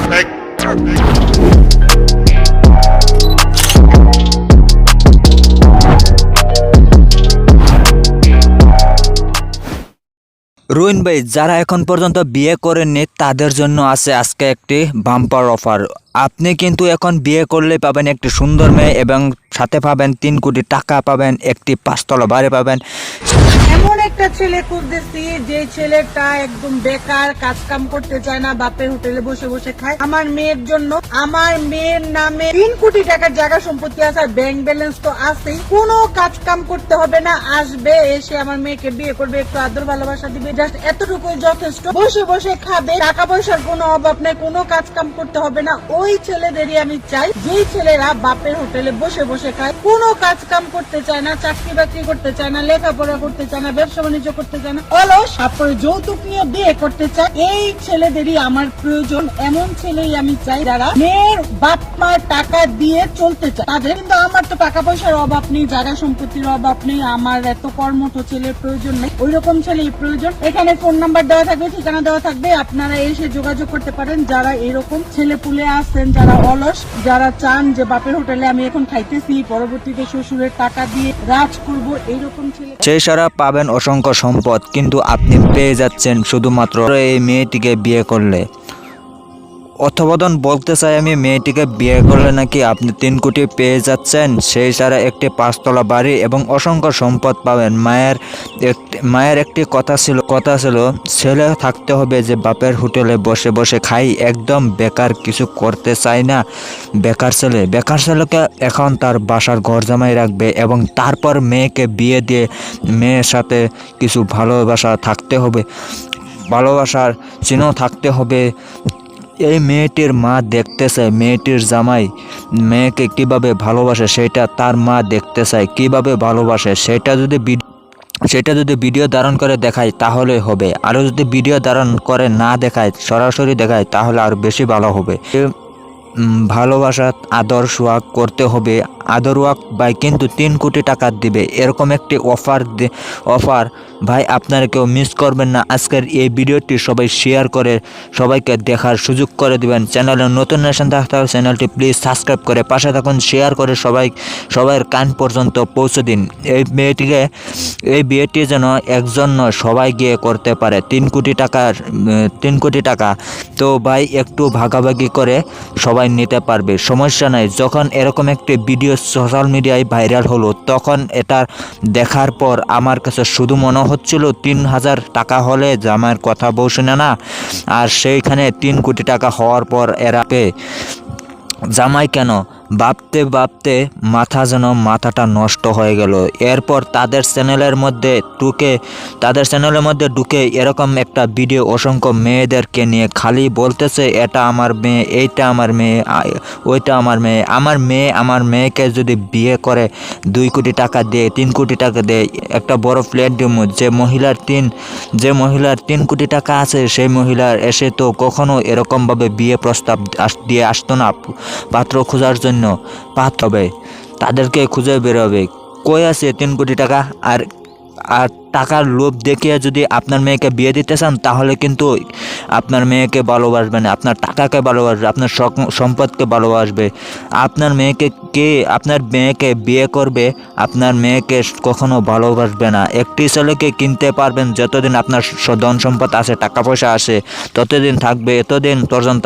Ruin ভাই, যারা এখন পর্যন্ত বিয়ে করেননি তাদের জন্য আছে আজকে একটি বাম্পার অফার। আপনি কিন্তু এখন বিয়ে করলে পাবেন একটি সুন্দর মেয়ে এবং সাথে পাবেন 3 কোটি টাকা পাবেন, একটি 5 তলা বাড়ি পাবেন। এমন একটা ছেলে খুঁজতেছি যে ছেলেটা একদম বেকার, কাজ কাম করতে চায় না, বাপের হোটেলে বসে বসে খায়। আমার মেয়ের জন্য, আমার মেয়ের নামে 3 কোটি টাকার জায়গা সম্পত্তি আছে, আর ব্যাংক ব্যালেন্স তো আছেই। কোনো কাজ কাম করতে হবে না, আসবে এসে আমার মেয়েকে বিয়ে করবে, একটু আদর ভালোবাসা দিবে, জাস্ট এতটুকুই যথেষ্ট। বসে বসে খাবে, টাকা পয়সার কোনো অভাব নেই, কোনো কাজ কাম করতে হবে না। ওই ছেলেদেরই আমি চাই, যেই ছেলেরা বাপের হোটেলে বসে বসে খায়, কোনো কাজ কাম করতে চায় না, চাকরি বাকরি করতে চায় না, লেখাপড়া করতে চায় না, ব্যবসা বাণিজ্য করতে চায় না, অলস, তারপরে যৌতুক নিয়ে বিয়ে করতে চায়। এই ছেলেদেরই আমার প্রয়োজন। এমন ছেলেই আমি চাই যারা মেয়ের বাপ মার টাকা দিয়ে চলতে চায় তাদের। কিন্তু আমার তো টাকা পয়সার অভাব নেই, জায়গা সম্পত্তির অভাব নেই, আমার এত কর্মঠ ছেলের প্রয়োজন নেই, ওই রকম ছেলেই প্রয়োজন। এখানে ফোন নাম্বার দেওয়া থাকবে, ঠিকানা দেওয়া থাকবে, আপনারা এসে যোগাযোগ করতে পারেন। যারা এরকম ছেলে পুলে আছেন, যারা অলস, যারা চান যে বাপের হোটেলে আমি এখন খাইতেছি, পরবর্তীতে শ্বশুরের টাকা দিয়ে রাজ করব, এইরকম ছেলে সেই সারা পাবেন অসংখ্য সম্পদ, কিন্তু আপনি পেয়ে যাচ্ছেন শুধুমাত্র এই মেয়েটিকে বিয়ে করলে। অথবোধন বলতে চাই আমি, মেয়েটিকে বিয়ে করলে নাকি আপনি 3 কোটি পেয়ে যাচ্ছেন, সেই সারা একটি 5 তলা বাড়ি এবং অসংখ্য সম্পদ পাবেন। মায়ের একটি কথা ছিল ছেলে থাকতে হবে যে বাপের হোটেলে বসে বসে খাই, একদম বেকার, কিছু করতে চাই না। বেকার ছেলেকে এখন তার বাসার ঘর জামাই রাখবে এবং তারপর মেয়েকে বিয়ে দিয়ে মেয়ের সাথে কিছু ভালোবাসা থাকতে হবে, ভালোবাসার চিহ্ন থাকতে হবে। এই মেয়েটির মা দেখতে চায় মেয়েটির জামাই মেয়েকে কিভাবে ভালোবাসে, সেটা তার মা দেখতে চায় কিভাবে ভালোবাসে। সেটা যদি ভিডিও ধারণ করে দেখায় তাহলে হবে, আরও যদি ভিডিও ধারণ করে না দেখায়, সরাসরি দেখায়, তাহলে আর বেশি ভালো হবে। ভালোবাসা আদর সোয়াগ করতে হবে, আদর ওয়াক ভাই কিন্তু 3 কোটি টাকা দিবে, এরকম একটি অফার ভাই আপনারা কেউ মিস করবেন না। আজকের এই ভিডিওটি সবাই শেয়ার করে সবাইকে দেখার সুযোগ করে দিবেন। চ্যানেলে নতুন নেশন থাকতে হবে, চ্যানেলটি প্লিজ সাবস্ক্রাইব করে পাশে থাকুন, শেয়ার করে সবাই কান পর্যন্ত পৌঁছে দিন। এই বিয়েটি যেন একজন নয় সবাই গিয়ে করতে পারে। 3 কোটি টাকা তো ভাই একটু ভাগাভাগি করে সবাই নিতে পারবে, সমস্যা নাই। যখন এরকম একটি ভিডিও সোশ্যাল মিডিয়ায় ভাইরাল হলো, তখন এটা দেখার পর আমার কাছে শুধু মনে হচ্ছিল 3,000 টাকা হলে জামাইয়ের কথা বউ শুনে না, আর সেইখানে 3 কোটি টাকা হওয়ার পর এরা জামাই কেন ভাবতে ভাবতে মাথাটা নষ্ট হয়ে গেল। এরপর তাদের চ্যানেলের মধ্যে ঢুকে এরকম একটা ভিডিও অসংখ্য মেয়েদেরকে নিয়ে খালি বলতেছে এটা আমার মেয়ে, এইটা আমার মেয়ে, ওইটা আমার মেয়ে। আমার মেয়েকে যদি বিয়ে করে 2 কোটি টাকা দিয়ে, 3 কোটি টাকা দিয়ে একটা বড় ফ্ল্যাট দিব। যে মহিলার 3 কোটি টাকা আছে, সেই মহিলার এসে তো কখনো এরকমভাবে বিয়ে প্রস্তাব দিয়ে আসতো না পাত্র খোঁজার জন্য। হবে তাদেরকে খুঁজে বেরোবে কই আছে 3 কোটি টাকা। আর টাকার লোভ দেখিয়ে যদি আপনার মেয়েকে বিয়ে দিতে চান, তাহলে কিন্তু আপনার মেয়েকে ভালোবাসবে না, আপনার টাকাকে ভালোবাসবে, আপনার সম্পদকে ভালোবাসবে। আপনার মেয়েকে বিয়ে করবে, আপনার মেয়েকে কখনো ভালোবাসবে না। একটি ছেলেকে কিনতে পারবেন যতদিন আপনার ধন সম্পদ আছে, টাকা পয়সা আছে, ততদিন থাকবে, এতদিন পর্যন্ত